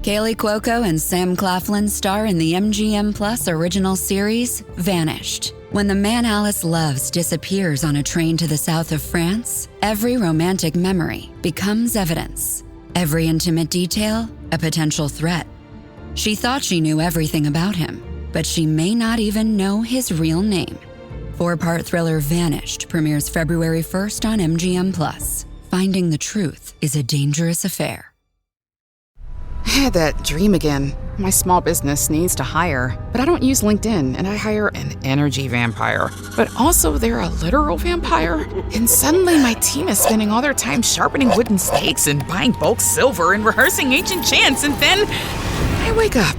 Kaylee Cuoco and Sam Claflin star in the MGM Plus original series, Vanished. When the man Alice loves disappears on a train to the south of France, every romantic memory becomes evidence. Every intimate detail, a potential threat. She thought she knew everything about him, but she may not even know his real name. 4-part thriller Vanished premieres February 1st on MGM Plus. Finding the truth is a dangerous affair. I had that dream again. My small business needs to hire, but I don't use LinkedIn, and I hire an energy vampire. But also they're a literal vampire. And suddenly my team is spending all their time sharpening wooden stakes and buying bulk silver and rehearsing ancient chants, and then I wake up.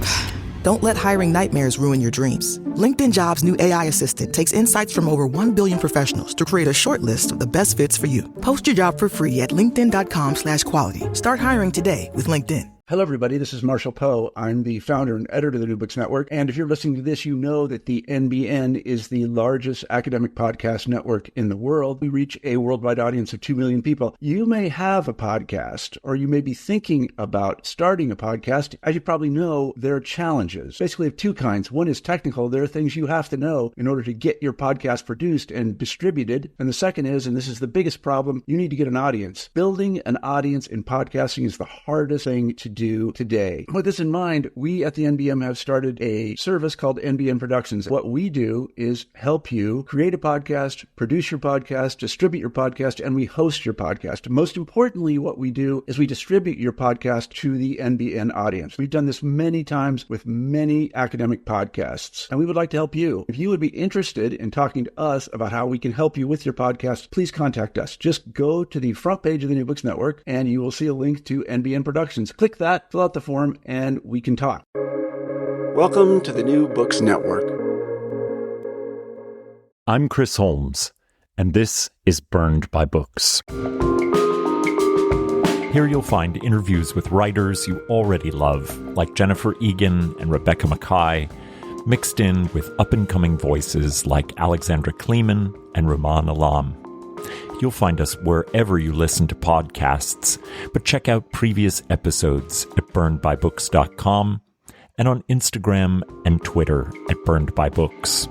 Don't let hiring nightmares ruin your dreams. LinkedIn Jobs' new AI assistant takes insights from over 1 billion professionals to create a short list of the best fits for you. Post your job for free at linkedin.com/quality. Start hiring today with LinkedIn. Hello, everybody. This is Marshall Poe. I'm the founder and editor of the New Books Network. And if you're listening to this, you know that the NBN is the largest academic podcast network in the world. We reach a worldwide audience of 2 million people. You may have a podcast, or you may be thinking about starting a podcast. As you probably know, there are challenges, basically of two kinds. One is technical. There are things you have to know in order to get your podcast produced and distributed. And the second is, and this is the biggest problem, you need to get an audience. Building an audience in podcasting is the hardest thing to do today. With this in mind, we at the NBM have started a service called NBM Productions. What we do is help you create a podcast, produce your podcast, distribute your podcast, and we host your podcast. Most importantly, what we do is we distribute your podcast to the NBN audience. We've done this many times with many academic podcasts, and we would like to help you. If you would be interested in talking to us about how we can help you with your podcast, please contact us. Just go to the front page of the New Books Network, and you will see a link to NBN Productions. Click that, fill out the form, and we can talk. Welcome to the New Books Network. I'm Chris Holmes, and this is Burned by Books. Here you'll find interviews with writers you already love, like Jennifer Egan and Rebecca Mackay, mixed in with up-and-coming voices like Alexandra Kleeman and Rumaan Alam. You'll find us wherever you listen to podcasts, but check out previous episodes at burnedbybooks.com and on Instagram and Twitter at burnedbybooks.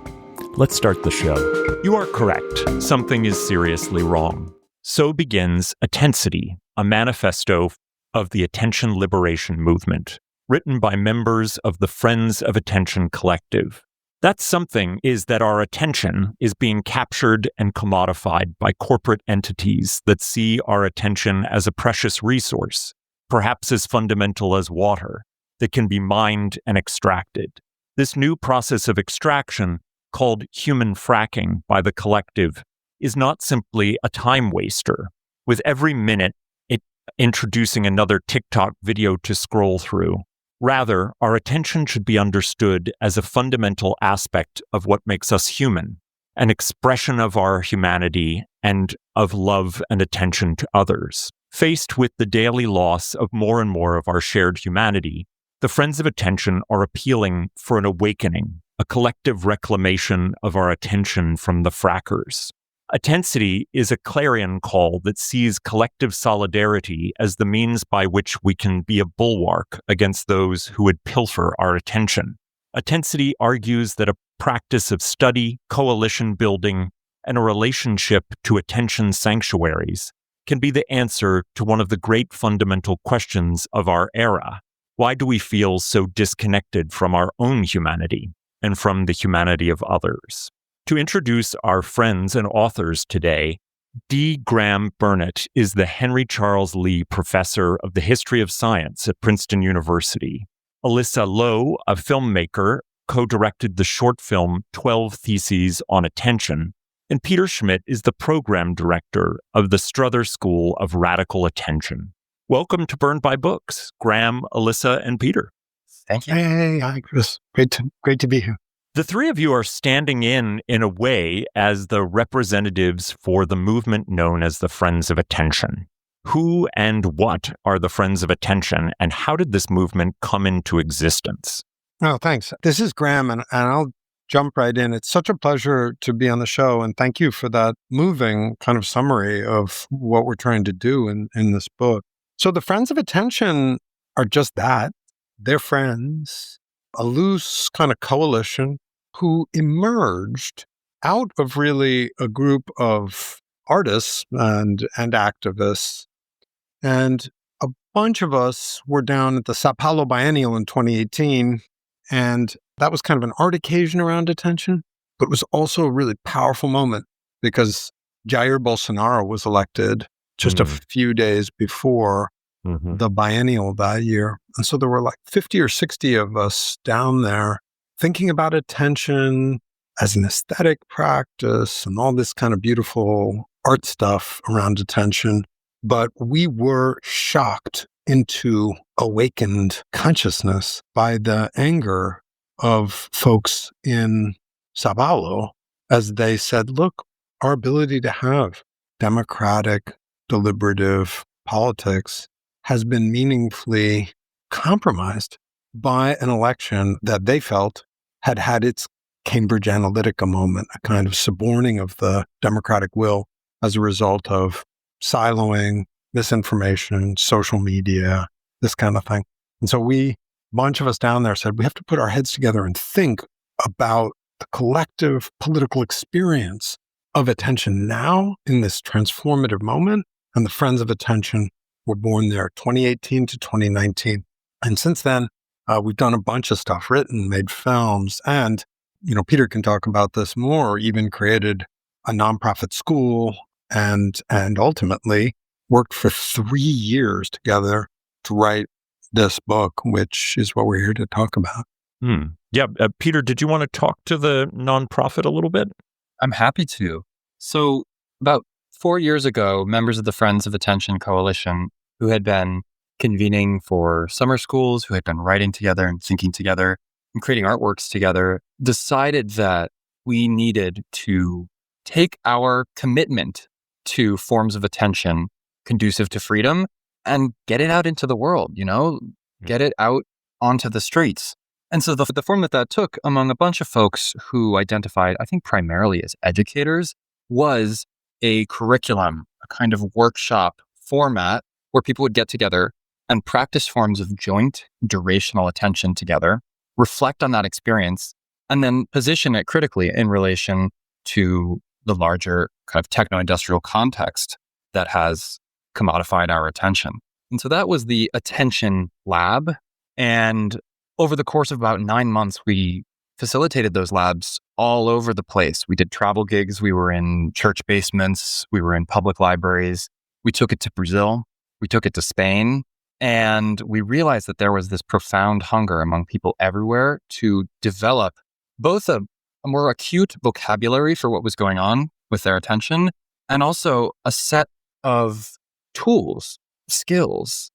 Let's start the show. You are correct. Something is seriously wrong. So begins Attensity, a manifesto of the Attention Liberation Movement, written by members of the Friends of Attention Collective. That something is that our attention is being captured and commodified by corporate entities that see our attention as a precious resource, perhaps as fundamental as water, that can be mined and extracted. This new process of extraction, called human fracking by the collective, is not simply a time waster, with every minute it introducing another TikTok video to scroll through. Rather, our attention should be understood as a fundamental aspect of what makes us human, an expression of our humanity and of love and attention to others. Faced with the daily loss of more and more of our shared humanity, the Friends of Attention are appealing for an awakening, a collective reclamation of our attention from the frackers. Attensity is a clarion call that sees collective solidarity as the means by which we can be a bulwark against those who would pilfer our attention. Attensity argues that a practice of study, coalition building, and a relationship to attention sanctuaries can be the answer to one of the great fundamental questions of our era. Why do we feel so disconnected from our own humanity and from the humanity of others? To introduce our friends and authors today, D. Graham Burnett is the Henry Charles Lea Professor of the History of Science at Princeton University. Alyssa Loh, a filmmaker, co-directed the short film 12 Theses on Attention, and Peter Schmidt is the program director of the Strother School of Radical Attention. Welcome to Burned by Books, Graham, Alyssa, and Peter. Thank you. Hey, hi, Chris. Great to be here. The three of you are standing in a way, as the representatives for the movement known as the Friends of Attention. Who and what are the Friends of Attention, and how did this movement come into existence? Oh, thanks. This is Graham, and I'll jump right in. It's such a pleasure to be on the show, and thank you for that moving kind of summary of what we're trying to do in this book. So the Friends of Attention are just that. their friends, a loose kind of coalition who emerged out of really a group of artists and activists. And a bunch of us were down at the Sao Paulo Biennial in 2018. And that was kind of an art occasion around attention, but it was also a really powerful moment because Jair Bolsonaro was elected just a few days before the biennial that year. And so there were like 50 or 60 of us down there thinking about attention as an aesthetic practice and all this kind of beautiful art stuff around attention. But we were shocked into awakened consciousness by the anger of folks in Sao Paulo as they said, look, our ability to have democratic, deliberative politics has been meaningfully compromised by an election that they felt had had its Cambridge Analytica moment, a kind of suborning of the democratic will as a result of siloing, misinformation, social media, this kind of thing. And so a bunch of us down there said, we have to put our heads together and think about the collective political experience of attention now in this transformative moment. And the Friends of Attention were born there, 2018 to 2019. And since then, we've done a bunch of stuff, written, made films, and, Peter can talk about this more, even created a nonprofit school and ultimately worked for 3 years together to write this book, which is what we're here to talk about. Yeah. Peter, did you want to talk to the nonprofit a little bit? I'm happy to. So about 4 years ago, members of the Friends of Attention Coalition, who had been convening for summer schools, who had been writing together and thinking together and creating artworks together, decided that we needed to take our commitment to forms of attention conducive to freedom and get it out into the world, get it out onto the streets. And so the form that took among a bunch of folks who identified, I think primarily as educators, was a curriculum, a kind of workshop format where people would get together and practice forms of joint durational attention together, reflect on that experience, and then position it critically in relation to the larger kind of techno-industrial context that has commodified our attention. And so that was the Attention Lab. And over the course of about 9 months, we facilitated those labs all over the place. We did travel gigs. We were in church basements. We were in public libraries. We took it to Brazil. We took it to Spain. And we realized that there was this profound hunger among people everywhere to develop both a more acute vocabulary for what was going on with their attention, and also a set of tools, skills,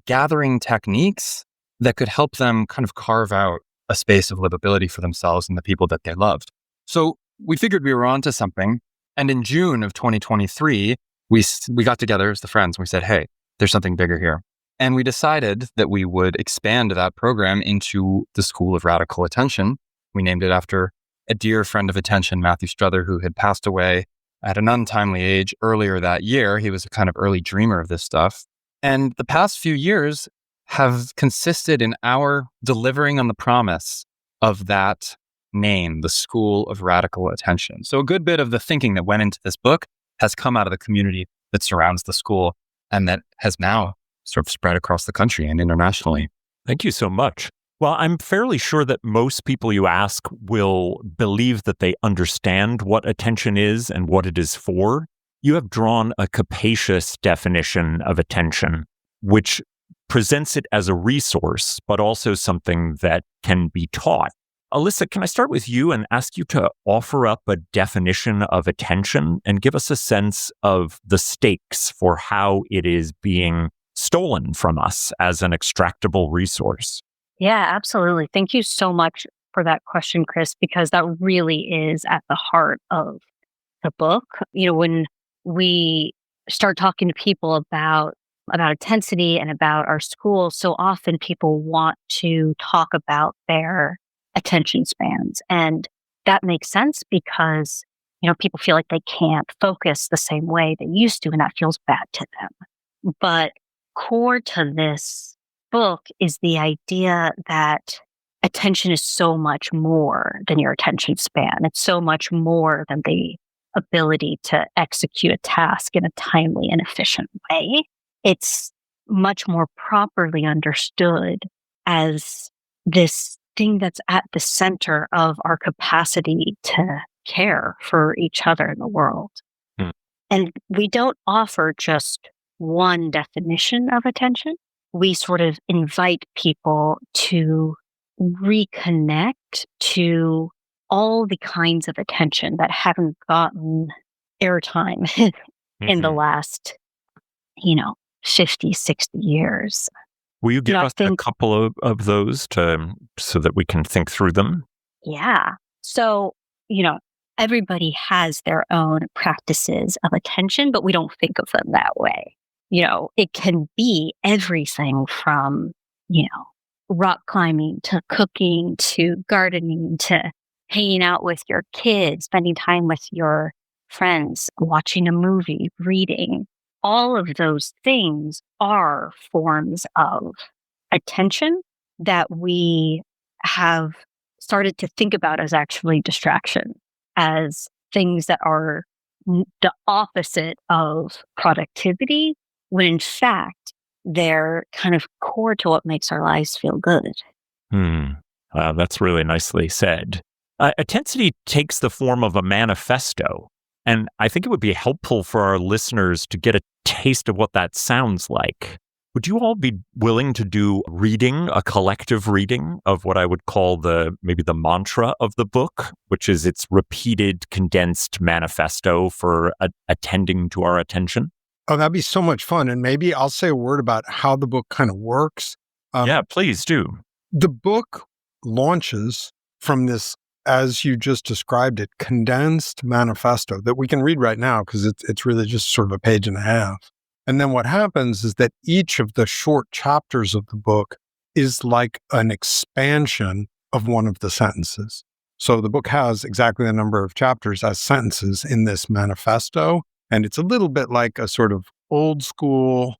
gathering techniques that could help them kind of carve out a space of livability for themselves and the people that they loved. So we figured we were onto something. And in June of 2023, we got together as the friends. And we said, hey, there's something bigger here. And we decided that we would expand that program into the School of Radical Attention. We named it after a dear friend of attention, Matthew Strother, who had passed away at an untimely age earlier that year. He was a kind of early dreamer of this stuff. And the past few years have consisted in our delivering on the promise of that name, the School of Radical Attention. So a good bit of the thinking that went into this book has come out of the community that surrounds the school and that has now sort of spread across the country and internationally. Thank you so much. Well, I'm fairly sure that most people you ask will believe that they understand what attention is and what it is for. You have drawn a capacious definition of attention, which presents it as a resource, but also something that can be taught. Alyssa, can I start with you and ask you to offer up a definition of attention and give us a sense of the stakes for how it is being stolen from us as an extractable resource? Yeah, absolutely. Thank you so much for that question, Chris, because that really is at the heart of the book. When we start talking to people about Attensity and about our school, so often people want to talk about their attention spans. And that makes sense because, people feel like they can't focus the same way they used to, and that feels bad to them. But core to this book is the idea that attention is so much more than your attention span. It's so much more than the ability to execute a task in a timely and efficient way. It's much more properly understood as this thing that's at the center of our capacity to care for each other in the world. Hmm. And we don't offer just one definition of attention. We sort of invite people to reconnect to all the kinds of attention that haven't gotten airtime in the last, 50, 60 years. Will you give I us a couple of those so that we can think through them? Yeah. So, everybody has their own practices of attention, but we don't think of them that way. It can be everything from, rock climbing to cooking to gardening to hanging out with your kids, spending time with your friends, watching a movie, reading. All of those things are forms of attention that we have started to think about as actually distraction, as things that are the opposite of productivity, when in fact, they're kind of core to what makes our lives feel good. That's really nicely said. Attensity takes the form of a manifesto, and I think it would be helpful for our listeners to get a taste of what that sounds like. Would you all be willing to do a collective reading of what I would call maybe the mantra of the book, which is its repeated, condensed manifesto for attending to our attention? Oh, that'd be so much fun. And maybe I'll say a word about how the book kind of works. Yeah, please do. The book launches from this, as you just described it, condensed manifesto that we can read right now because it's really just sort of a page and a half. And then what happens is that each of the short chapters of the book is like an expansion of one of the sentences. So the book has exactly the number of chapters as sentences in this manifesto. And it's a little bit like a sort of old school,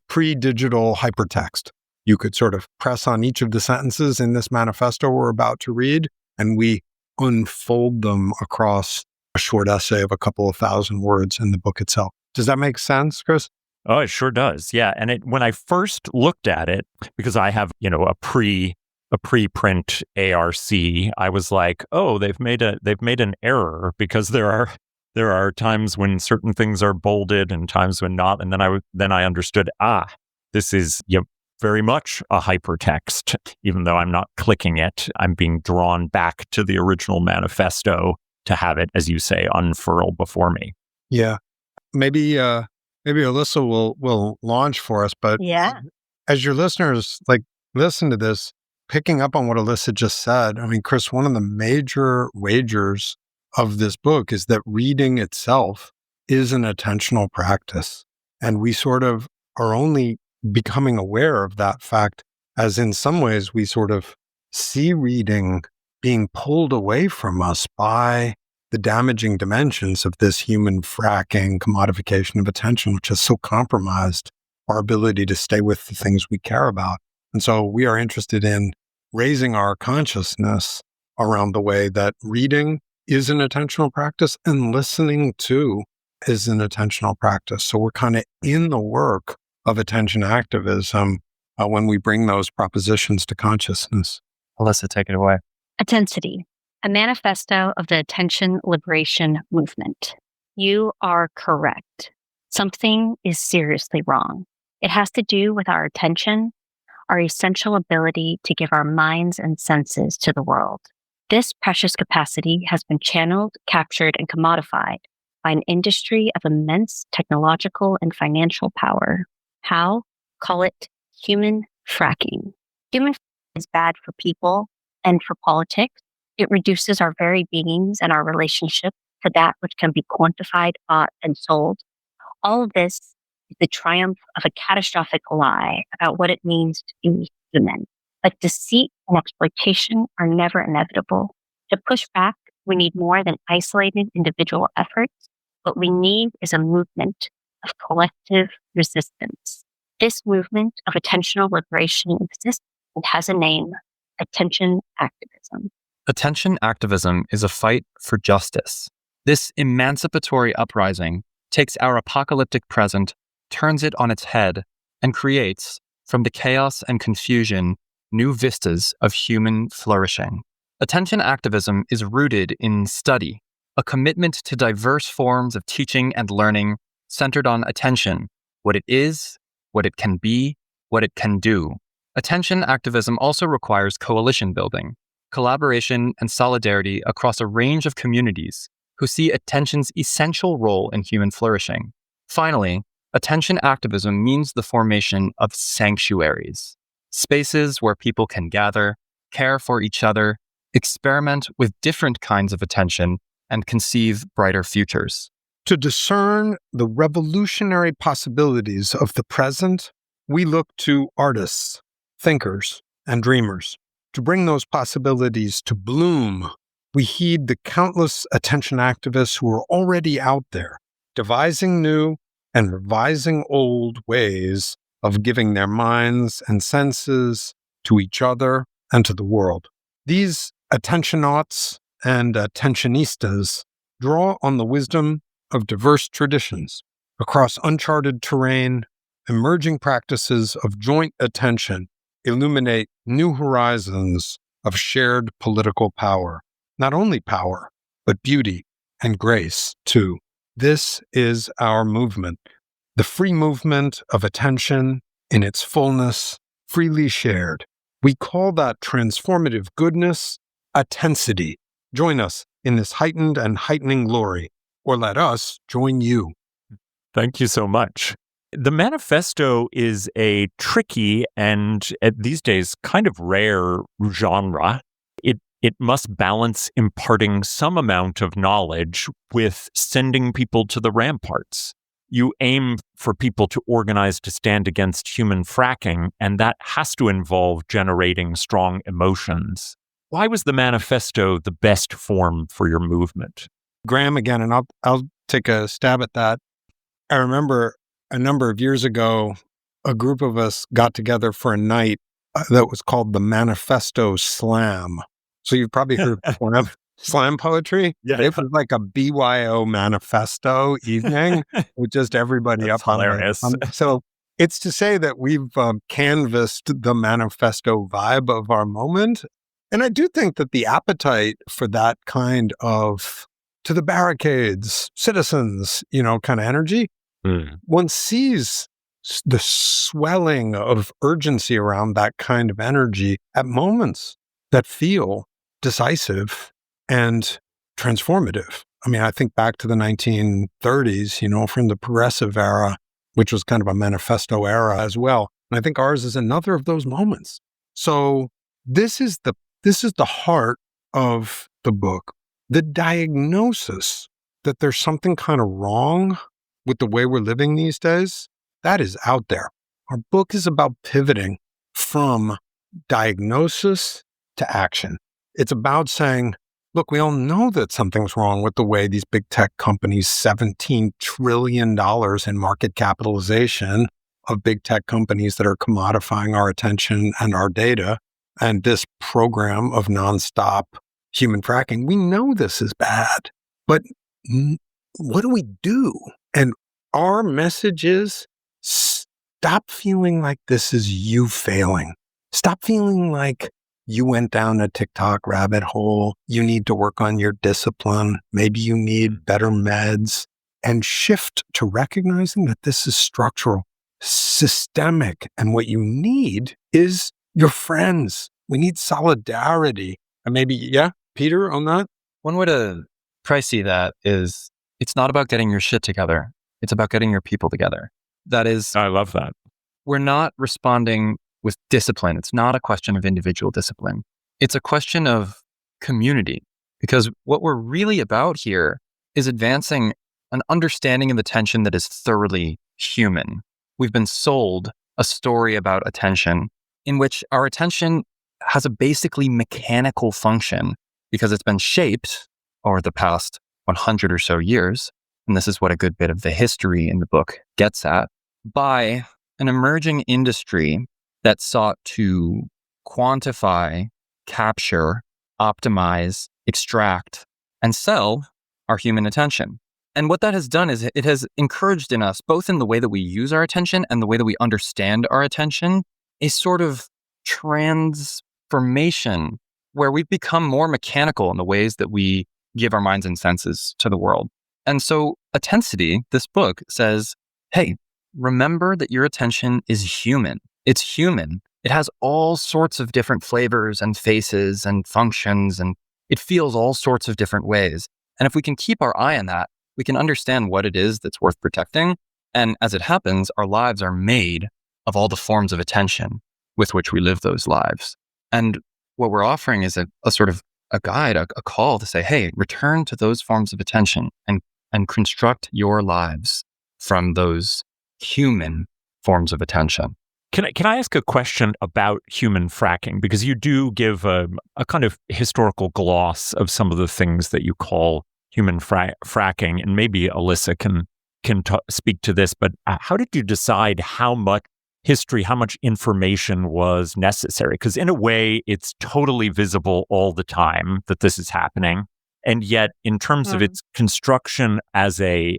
pre-digital hypertext. You could sort of press on each of the sentences in this manifesto we're about to read, and we unfold them across a short essay of a couple of thousand words in the book itself. Does that make sense, Chris? Oh, it sure does. Yeah. And when I first looked at it, because I have, a pre-print ARC, I was like, oh, they've made an error because there are times when certain things are bolded and times when not. And then I understood, this is very much a hypertext. Even though I'm not clicking it, I'm being drawn back to the original manifesto to have it, as you say, unfurl before me. Yeah. Maybe Alyssa will launch for us, but yeah, as your listeners listen to this, picking up on what Alyssa just said, I mean, Chris, one of the major wagers of this book is that reading itself is an attentional practice. And we sort of are only becoming aware of that fact as in some ways we sort of see reading being pulled away from us by the damaging dimensions of this human fracking, commodification of attention, which has so compromised our ability to stay with the things we care about. And so we are interested in raising our consciousness around the way that reading is an attentional practice and listening to is an attentional practice. So we're kind of in the work of attention activism when we bring those propositions to consciousness. Alyssa, take it away. Attensity, a manifesto of the attention liberation movement. You are correct. Something is seriously wrong. It has to do with our attention, our essential ability to give our minds and senses to the world. This precious capacity has been channeled, captured, and commodified by an industry of immense technological and financial power. How? Call it human fracking. Human fracking is bad for people and for politics. It reduces our very beings and our relationship to that which can be quantified, bought, and sold. All of this is the triumph of a catastrophic lie about what it means to be human. But deceit and exploitation are never inevitable. To push back, we need more than isolated individual efforts. What we need is a movement of collective resistance. This movement of attentional liberation exists and has a name: attention activism. Attention activism is a fight for justice. This emancipatory uprising takes our apocalyptic present, turns it on its head, and creates, from the chaos and confusion, new vistas of human flourishing. Attention activism is rooted in study, a commitment to diverse forms of teaching and learning centered on attention, what it is, what it can be, what it can do. Attention activism also requires coalition building, collaboration, and solidarity across a range of communities who see attention's essential role in human flourishing. Finally, attention activism means the formation of sanctuaries, spaces where people can gather, care for each other, experiment with different kinds of attention, and conceive brighter futures. To discern the revolutionary possibilities of the present, we look to artists, thinkers, and dreamers. To bring those possibilities to bloom, we heed the countless attention activists who are already out there, devising new and revising old ways of giving their minds and senses to each other and to the world. These attentionauts and attentionistas draw on the wisdom of diverse traditions across uncharted terrain. Emerging practices of joint attention illuminate new horizons of shared political power. Not only power, but beauty and grace, too. This is our movement, the free movement of attention in its fullness, freely shared. We call that transformative goodness Attensity. Join us in this heightened and heightening glory, or let us join you. Thank you so much. The Manifesto is a tricky and, these days, kind of rare genre. It must balance imparting some amount of knowledge with sending people to the ramparts. You aim for people to organize to stand against human fracking, and that has to involve generating strong emotions. Why was the Manifesto the best form for your movement? Graham, again, and I'll take a stab at that. I remember a number of years ago, a group of us got together for a night that was called the Manifesto Slam. So you've probably heard of slam poetry. Yeah, it was like a BYO manifesto evening with just everybody That's up on hilarious. So it's to say that we've canvassed the manifesto vibe of our moment. And I do think that the appetite for that kind of to the barricades, citizens, kind of energy, one sees the swelling of urgency around that kind of energy at moments that feel decisive and transformative. I mean, I think back to the 1930s, from the progressive era, which was kind of a manifesto era as well. And I think ours is another of those moments. So this is the heart of the book. The diagnosis that there's something kind of wrong with the way we're living these days, that is out there. Our book is about pivoting from diagnosis to action. It's about saying, look, we all know that something's wrong with the way these big tech companies, $17 trillion in market capitalization of big tech companies that are commodifying our attention and our data, and this program of nonstop human fracking. We know this is bad, but what do we do? And our message is, stop feeling like this is you failing. Stop feeling like you went down a TikTok rabbit hole. You need to work on your discipline. Maybe you need better meds, and shift to recognizing that this is structural, systemic. And what you need is your friends. We need solidarity. And maybe, Peter, on that? One way to précis that is, it's not about getting your shit together. It's about getting your people together. That is, I love that. We're not responding with discipline. It's not a question of individual discipline. It's a question of community, because what we're really about here is advancing an understanding of attention that is thoroughly human. We've been sold a story about attention in which our attention has a basically mechanical function because it's been shaped over the past 100 or so years, and this is what a good bit of the history in the book gets at, by an emerging industry that sought to quantify, capture, optimize, extract, and sell our human attention. And what that has done is it has encouraged in us, both in the way that we use our attention and the way that we understand our attention, a sort of transformation where we've become more mechanical in the ways that we give our minds and senses to the world. And so Attensity, this book, says, hey, remember that your attention is human. It's human. It has all sorts of different flavors and faces and functions, and it feels all sorts of different ways. And if we can keep our eye on that, we can understand what it is that's worth protecting. And as it happens, our lives are made of all the forms of attention with which we live those lives. And what we're offering is a sort of a guide, a call to say, hey, return to those forms of attention and construct your lives from those human forms of attention. Can I ask a question about human fracking? Because you do give a kind of historical gloss of some of the things that you call human fracking, and maybe Alyssa can speak to this. But how did you decide how much history, how much information was necessary? Because in a way, it's totally visible all the time that this is happening. And yet, in terms of its construction as a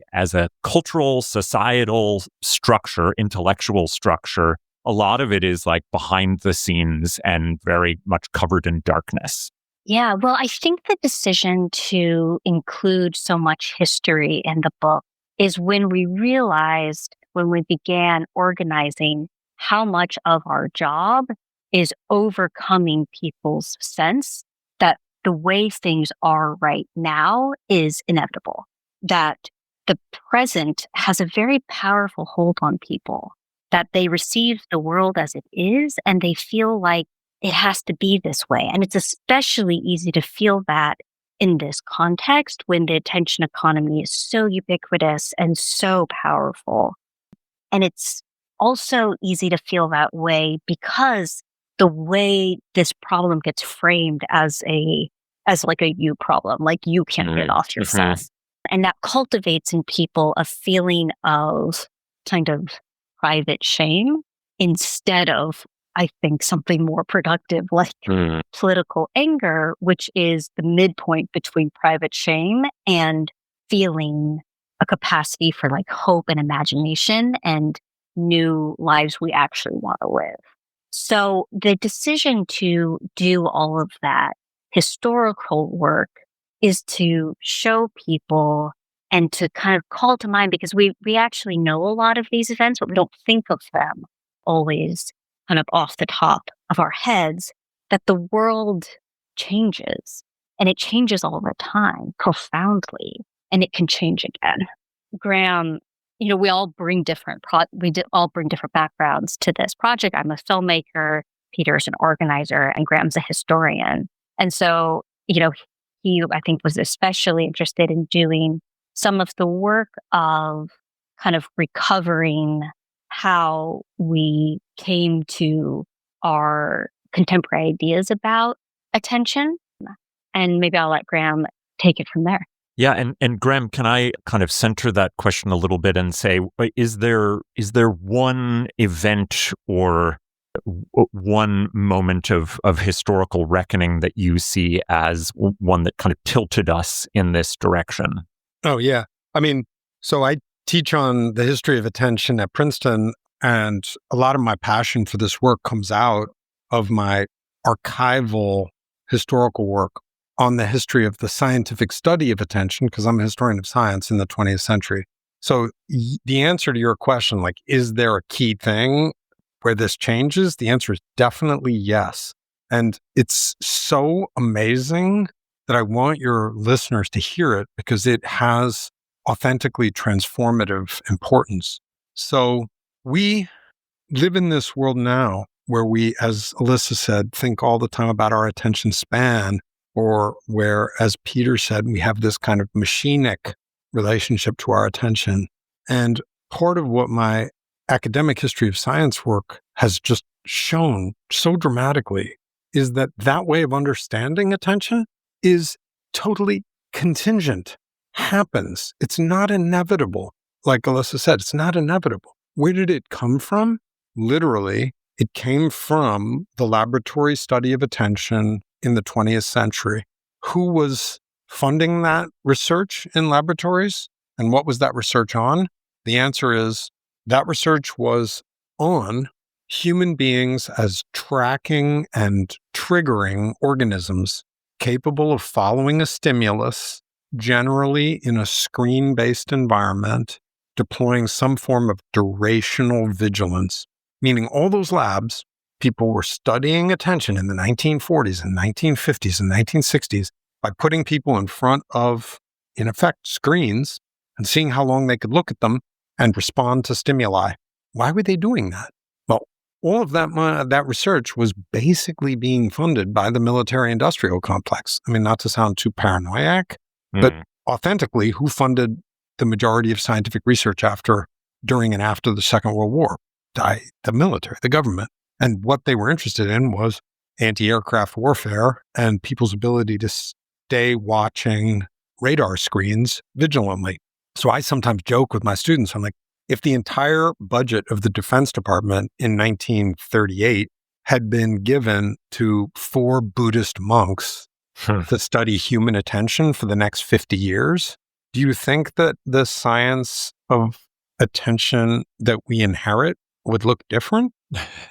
cultural, societal structure, intellectual structure, a lot of it is like behind the scenes and very much covered in darkness. Yeah, well, I think the decision to include so much history in the book is when we realized, when we began organizing, how much of our job is overcoming people's sense that the way things are right now is inevitable, that the present has a very powerful hold on people, that they receive the world as it is and they feel like it has to be this way. And it's especially easy to feel that in this context when the attention economy is so ubiquitous and so powerful. And it's also easy to feel that way because the way this problem gets framed as like a you problem, like you can't get it off yourself. And that cultivates in people a feeling of kind of private shame instead of, I think, something more productive like political anger, which is the midpoint between private shame and feeling a capacity for like hope and imagination and new lives we actually want to live. So the decision to do all of that historical work is to show people and to kind of call to mind, because we actually know a lot of these events, but we don't think of them always kind of off the top of our heads, that the world changes and it changes all the time profoundly, and it can change again. Graham, we all bring different all bring different backgrounds to this project. I'm a filmmaker, Peter's an organizer, and Graham's a historian. And so, he, I think, was especially interested in doing some of the work of kind of recovering how we came to our contemporary ideas about attention. And maybe I'll let Graham take it from there. Yeah, and Graham, can I kind of center that question a little bit and say, is there one event or one moment of historical reckoning that you see as one that kind of tilted us in this direction? Oh, yeah. I mean, so I teach on the history of attention at Princeton, and a lot of my passion for this work comes out of my archival historical work on the history of the scientific study of attention, because I'm a historian of science in the 20th century. So the answer to your question, like, is there a key thing where this changes? The answer is definitely yes. And it's so amazing that I want your listeners to hear it because it has authentically transformative importance. So we live in this world now where we, as Alyssa said, think all the time about our attention span, or where, as Peter said, we have this kind of machinic relationship to our attention. And part of what my academic history of science work has just shown so dramatically is that that way of understanding attention is totally contingent, happens. It's not inevitable. Like Alyssa said, it's not inevitable. Where did it come from? literally, it came from the laboratory study of attention in the 20th century. Who was funding that research in laboratories? And what was that research on? The answer is that research was on human beings as tracking and triggering organisms capable of following a stimulus, generally in a screen-based environment, deploying some form of durational vigilance, meaning all those labs, people were studying attention in the 1940s and 1950s and 1960s by putting people in front of, in effect, screens and seeing how long they could look at them and respond to stimuli. Why were they doing that? Well, all of that research was basically being funded by the military-industrial complex. I mean, not to sound too paranoiac, but authentically, who funded the majority of scientific research during and after the Second World War? The military, the government. And what they were interested in was anti-aircraft warfare and people's ability to stay watching radar screens vigilantly. So I sometimes joke with my students, I'm like, if the entire budget of the Defense Department in 1938 had been given to 4 Buddhist monks to study human attention for the next 50 years, do you think that the science of attention that we inherit would look different?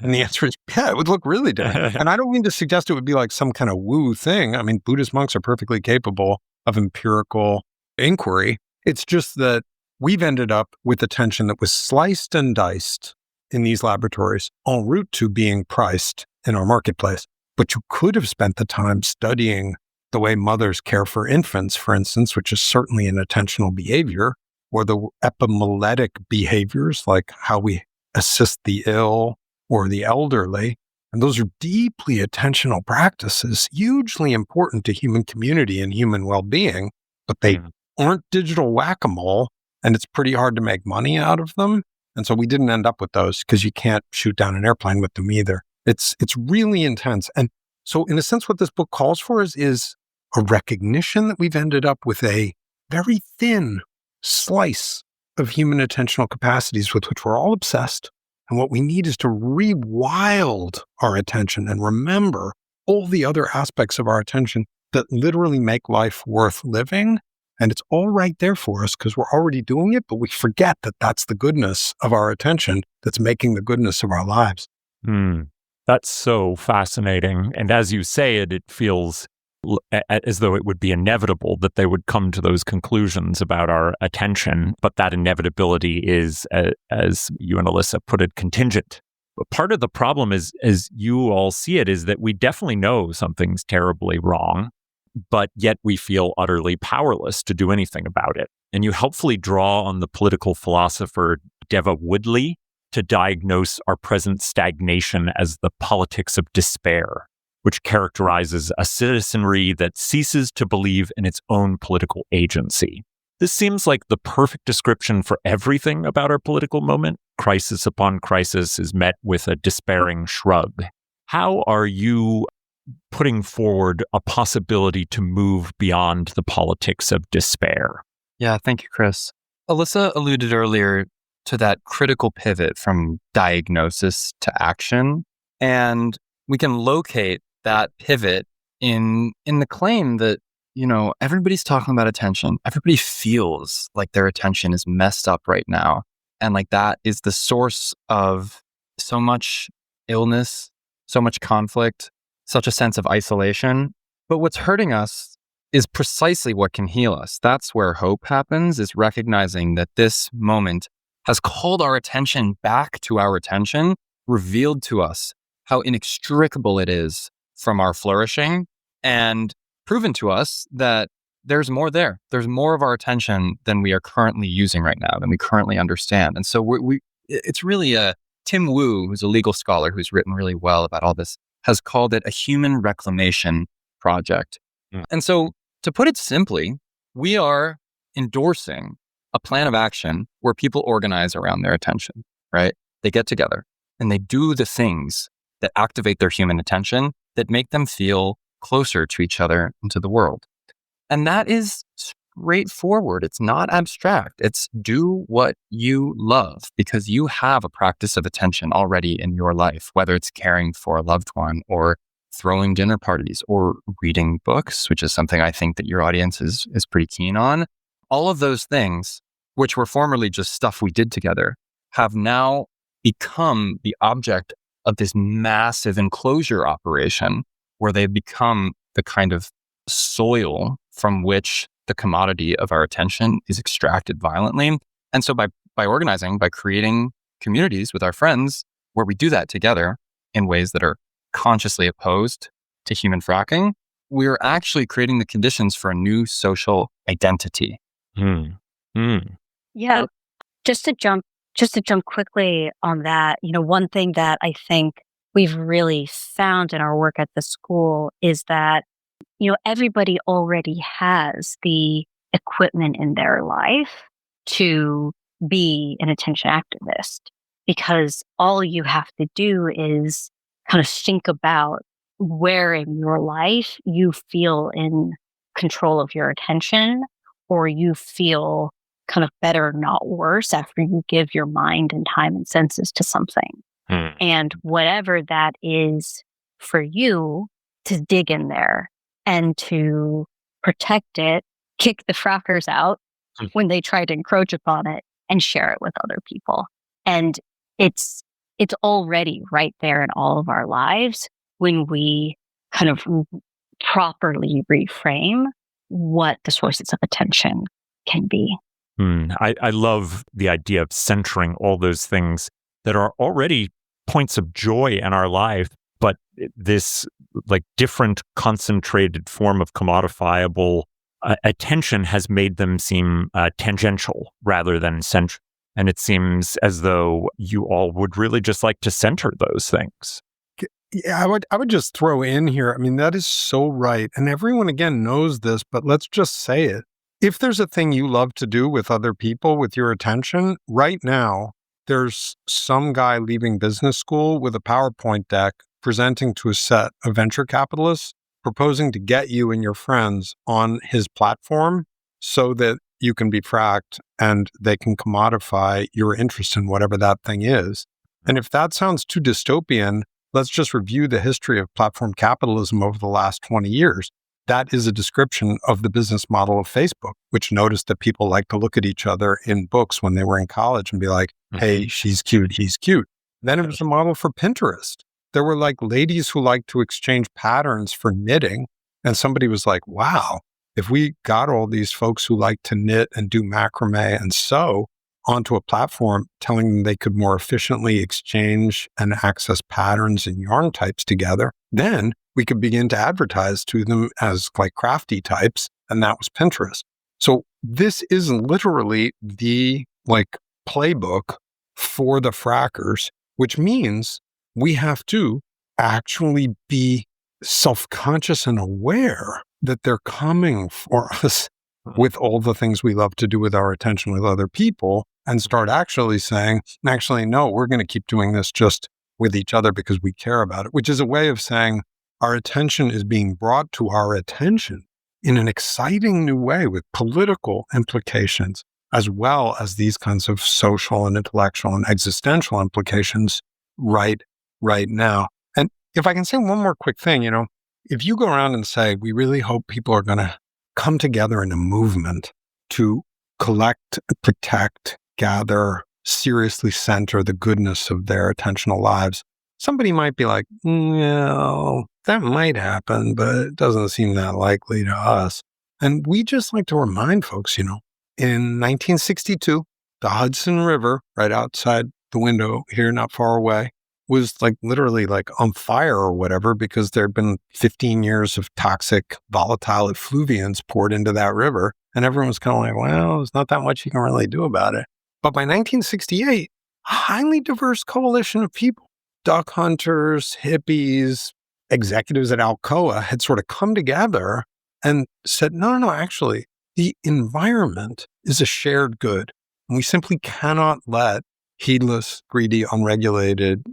And the answer is, yeah, it would look really different. And I don't mean to suggest it would be like some kind of woo thing. I mean, Buddhist monks are perfectly capable of empirical inquiry. It's just that we've ended up with attention that was sliced and diced in these laboratories en route to being priced in our marketplace. But you could have spent the time studying the way mothers care for infants, for instance, which is certainly an attentional behavior, or the epimuletic behaviors like how we assist the ill or the elderly. And those are deeply attentional practices, hugely important to human community and human well-being, but they aren't digital whack-a-mole, and it's pretty hard to make money out of them. And so we didn't end up with those because you can't shoot down an airplane with them either. It's really intense. And so in a sense, what this book calls for is a recognition that we've ended up with a very thin slice of human attentional capacities with which we're all obsessed. And what we need is to rewild our attention and remember all the other aspects of our attention that literally make life worth living. And it's all right there for us because we're already doing it, but we forget that that's the goodness of our attention that's making the goodness of our lives. That's so fascinating. And as you say it, it feels as though it would be inevitable that they would come to those conclusions about our attention. But that inevitability is, as you and Alyssa put it, contingent. But part of the problem is, as you all see it, is that we definitely know something's terribly wrong, but yet we feel utterly powerless to do anything about it. And you helpfully draw on the political philosopher Deva Woodley to diagnose our present stagnation as the politics of despair, which characterizes a citizenry that ceases to believe in its own political agency. This seems like the perfect description for everything about our political moment. Crisis upon crisis is met with a despairing shrug. How are you putting forward a possibility to move beyond the politics of despair? Yeah, thank you, Chris. Alyssa alluded earlier to that critical pivot from diagnosis to action. And we can locate that pivot in the claim that, everybody's talking about attention. Everybody feels like their attention is messed up right now. And like that is the source of so much illness, so much conflict, such a sense of isolation. But what's hurting us is precisely what can heal us. That's where hope happens, is recognizing that this moment has called our attention back to our attention, revealed to us how inextricable it is from our flourishing, and proven to us that there's more there. There's more of our attention than we are currently using right now, than we currently understand. And so it's really Tim Wu, who's a legal scholar who's written really well about all this, has called it a human reclamation project. And so to put it simply, we are endorsing a plan of action where people organize around their attention, right? They get together and they do the things that activate their human attention that make them feel closer to each other and to the world. And that is straightforward. It's not abstract. It's do what you love because you have a practice of attention already in your life, whether it's caring for a loved one or throwing dinner parties or reading books, which is something I think that your audience is pretty keen on. All of those things, which were formerly just stuff we did together, have now become the object of this massive enclosure operation where they've become the kind of soil from which the commodity of our attention is extracted violently. And so by organizing, by creating communities with our friends where we do that together in ways that are consciously opposed to human fracking, we're actually creating the conditions for a new social identity. Yeah. Just to jump quickly on that, one thing that I think we've really found in our work at the school is that, everybody already has the equipment in their life to be an attention activist, because all you have to do is kind of think about where in your life you feel in control of your attention, or you feel kind of better, not worse, after you give your mind and time and senses to something. And whatever that is for you, to dig in there and to protect it, kick the frackers out when they try to encroach upon it, and share it with other people. And it's already right there in all of our lives when we kind of properly reframe what the sources of attention can be. I love the idea of centering all those things that are already points of joy in our life, but this different concentrated form of commodifiable attention has made them seem tangential rather than central. And it seems as though you all would really just like to center those things. Yeah, I would just throw in here, I mean, that is so right. And everyone, again, knows this, but let's just say it. If there's a thing you love to do with other people, with your attention, right now, there's some guy leaving business school with a PowerPoint deck presenting to a set of venture capitalists, proposing to get you and your friends on his platform so that you can be fracked and they can commodify your interest in whatever that thing is. And if that sounds too dystopian, let's just review the history of platform capitalism over the last 20 years. That is a description of the business model of Facebook, which noticed that people like to look at each other in books when they were in college and be like, hey, she's cute, he's cute. Then it was a model for Pinterest. There were ladies who liked to exchange patterns for knitting. And somebody was like, wow, if we got all these folks who like to knit and do macrame and sew onto a platform telling them they could more efficiently exchange and access patterns and yarn types together, then we could begin to advertise to them as crafty types, and that was Pinterest. So this is literally the playbook for the frackers, which means we have to actually be self-conscious and aware that they're coming for us with all the things we love to do with our attention with other people, and start actually saying, no, we're going to keep doing this just with each other because we care about it, which is a way of saying our attention is being brought to our attention in an exciting new way with political implications, as well as these kinds of social and intellectual and existential implications right now. And if I can say one more quick thing, if you go around and say, we really hope people are going to come together in a movement to collect, protect, gather, seriously center the goodness of their attentional lives, somebody might be like, no, that might happen, but it doesn't seem that likely to us. And we just like to remind folks, in 1962, the Hudson River, right outside the window here, not far away, was literally on fire or whatever, because there had been 15 years of toxic, volatile effluvians poured into that river. And everyone was kind of like, well, there's not that much you can really do about it. But by 1968, a highly diverse coalition of people, duck hunters, hippies, executives at Alcoa, had sort of come together and said, no, actually, the environment is a shared good. And we simply cannot let heedless, greedy, unregulated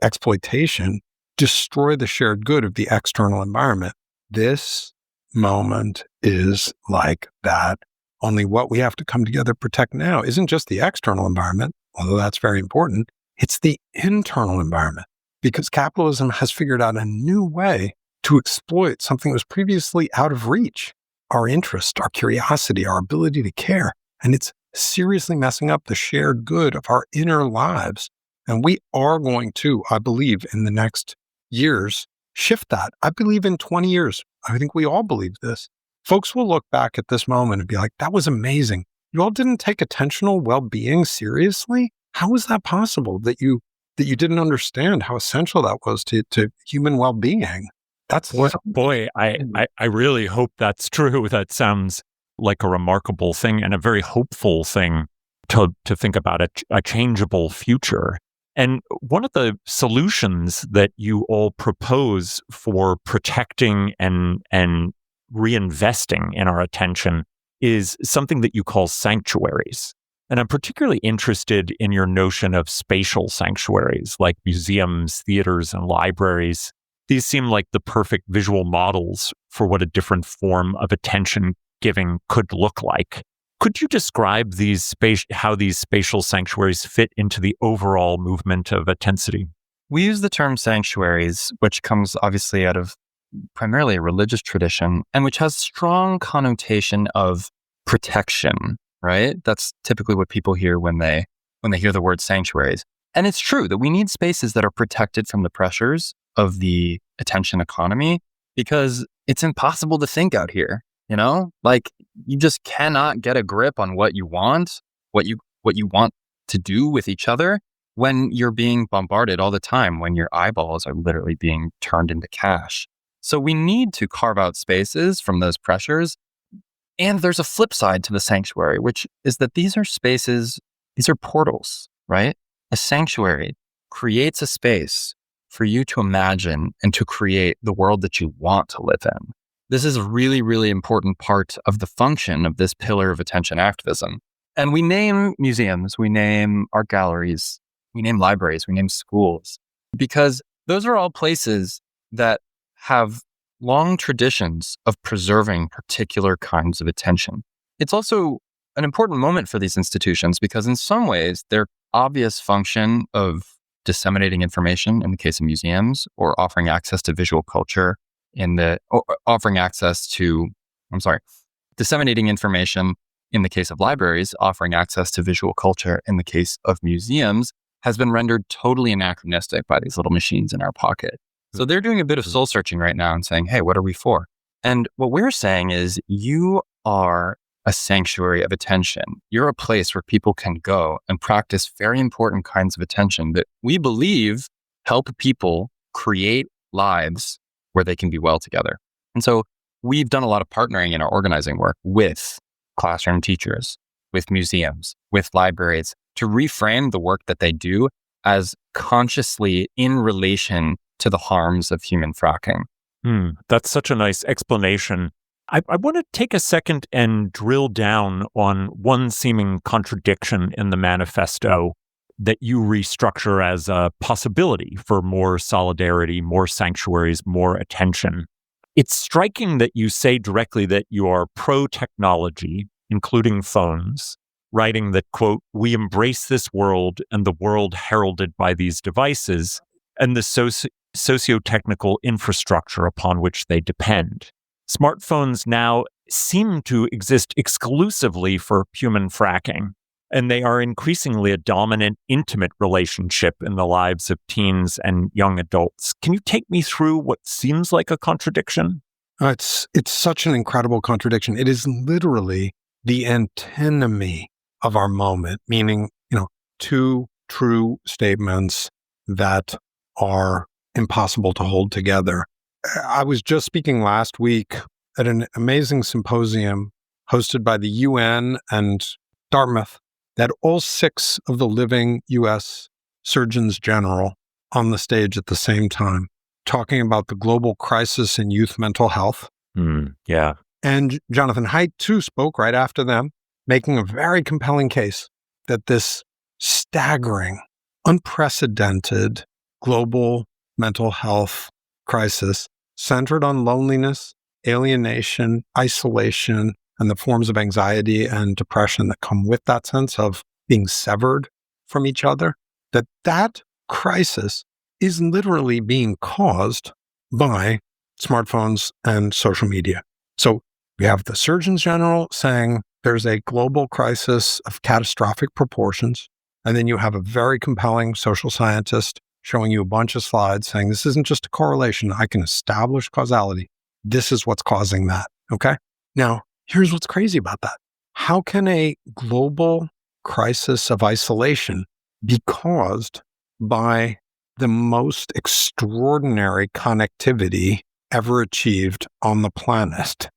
exploitation destroy the shared good of the external environment. This moment is like that Only what we have to come together to protect now isn't just the external environment, although that's very important. It's the internal environment, because capitalism has figured out a new way to exploit something that was previously out of reach. Our interest, our curiosity, our ability to care. And it's seriously messing up the shared good of our inner lives. And we are going to, I believe, in the next years, shift that. I believe in 20 years. I think we all believe this. Folks will look back at this moment and be like, that was amazing. You all didn't take attentional well-being seriously? How is that possible that you didn't understand how essential that was to human well-being? That's boy, I really hope that's true. That sounds like a remarkable thing and a very hopeful thing to think about a changeable future. And one of the solutions that you all propose for protecting and reinvesting in our attention is something that you call sanctuaries. And I'm particularly interested in your notion of spatial sanctuaries like museums, theaters, and libraries. These seem like the perfect visual models for what a different form of attention giving could look like. Could you describe how these spatial sanctuaries fit into the overall movement of Attensity? We use the term sanctuaries, which comes obviously out of primarily a religious tradition, and which has strong connotation of protection, right? That's typically what people hear when they hear the word sanctuaries. And it's true that we need spaces that are protected from the pressures of the attention economy, because it's impossible to think out here, Like, you just cannot get a grip on what you want, what you want to do with each other when you're being bombarded all the time, when your eyeballs are literally being turned into cash. So we need to carve out spaces from those pressures. And there's a flip side to the sanctuary, which is that these are spaces, these are portals, right? A sanctuary creates a space for you to imagine and to create the world that you want to live in. This is a really, really important part of the function of this pillar of attention activism. And we name museums, we name art galleries, we name libraries, we name schools, because those are all places that have long traditions of preserving particular kinds of attention. It's also an important moment for these institutions because in some ways, their obvious function of disseminating information in the case of museums, or offering access to visual culture disseminating information in the case of libraries, offering access to visual culture in the case of museums, has been rendered totally anachronistic by these little machines in our pocket. So they're doing a bit of soul searching right now and saying, hey, what are we for? And what we're saying is you are a sanctuary of attention. You're a place where people can go and practice very important kinds of attention that we believe help people create lives where they can be well together. And so we've done a lot of partnering in our organizing work with classroom teachers, with museums, with libraries, to reframe the work that they do as consciously in relation to the harms of human fracking. That's such a nice explanation. I want to take a second and drill down on one seeming contradiction in the manifesto that you restructure as a possibility for more solidarity, more sanctuaries, more attention. It's striking that you say directly that you are pro-technology, including phones, writing that, quote, we embrace this world and the world heralded by these devices and the socio-technical infrastructure upon which they depend. Smartphones now seem to exist exclusively for human fracking, and they are increasingly a dominant, intimate relationship in the lives of teens and young adults. Can you take me through what seems like a contradiction? It's such an incredible contradiction. It is literally the antinomy of our moment, meaning, two true statements that are impossible to hold together. I was just speaking last week at an amazing symposium hosted by the UN and Dartmouth that had all 6 of the living U.S. Surgeons General on the stage at the same time, talking about the global crisis in youth mental health. Yeah. And Jonathan Haidt, too, spoke right after them, making a very compelling case that this staggering, unprecedented global mental health crisis centered on loneliness, alienation, isolation, and the forms of anxiety and depression that come with that sense of being severed from each other, that crisis is literally being caused by smartphones and social media. So we have the Surgeon General saying there's a global crisis of catastrophic proportions. And then you have a very compelling social scientist showing you a bunch of slides saying this isn't just a correlation. I can establish causality. This is what's causing that. Okay. Now, here's what's crazy about that. How can a global crisis of isolation be caused by the most extraordinary connectivity ever achieved on the planet?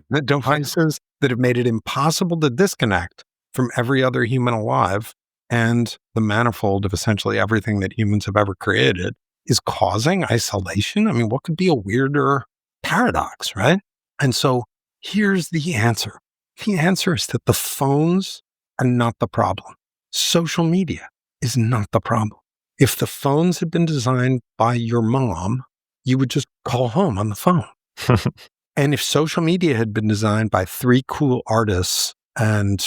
The devices that have made it impossible to disconnect from every other human alive and the manifold of essentially everything that humans have ever created is causing isolation. I mean, what could be a weirder paradox, right? And so here's the answer. The answer is that the phones are not the problem. Social media is not the problem. If the phones had been designed by your mom, you would just call home on the phone. And if social media had been designed by 3 cool artists and,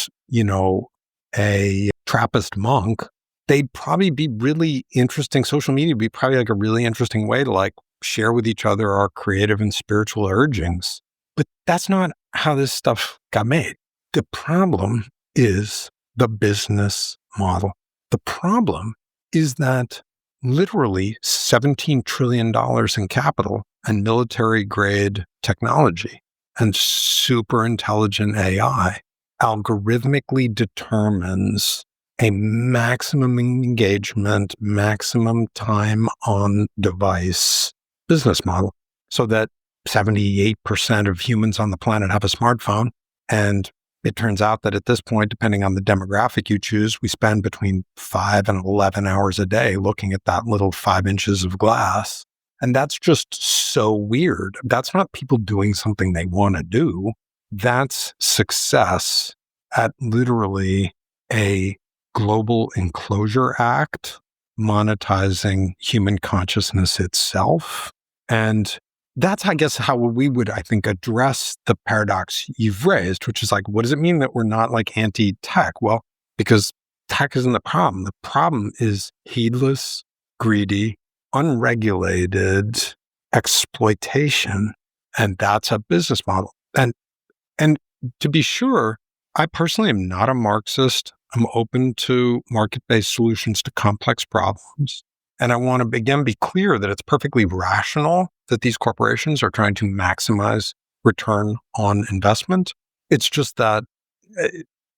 a Trappist monk, they'd probably be really interesting. Social media would be probably like a really interesting way to share with each other our creative and spiritual urgings. But that's not how this stuff got made. The problem is the business model. The problem is that literally $17 trillion in capital and military-grade technology and super intelligent AI algorithmically determines a maximum engagement, maximum time on device business model so that 78% of humans on the planet have a smartphone. And it turns out that at this point, depending on the demographic you choose, we spend between 5 and 11 hours a day looking at that little 5 inches of glass. And that's just so weird. That's not people doing something they want to do. That's success at literally a global enclosure act, monetizing human consciousness itself. And that's, I guess, how we would, I think, address the paradox you've raised, which is what does it mean that we're not anti-tech? Well, because tech isn't the problem. The problem is heedless, greedy, unregulated exploitation. And that's a business model. And to be sure, I personally am not a Marxist. I'm open to market-based solutions to complex problems. And I want to, again, be clear that it's perfectly rational that these corporations are trying to maximize return on investment. It's just that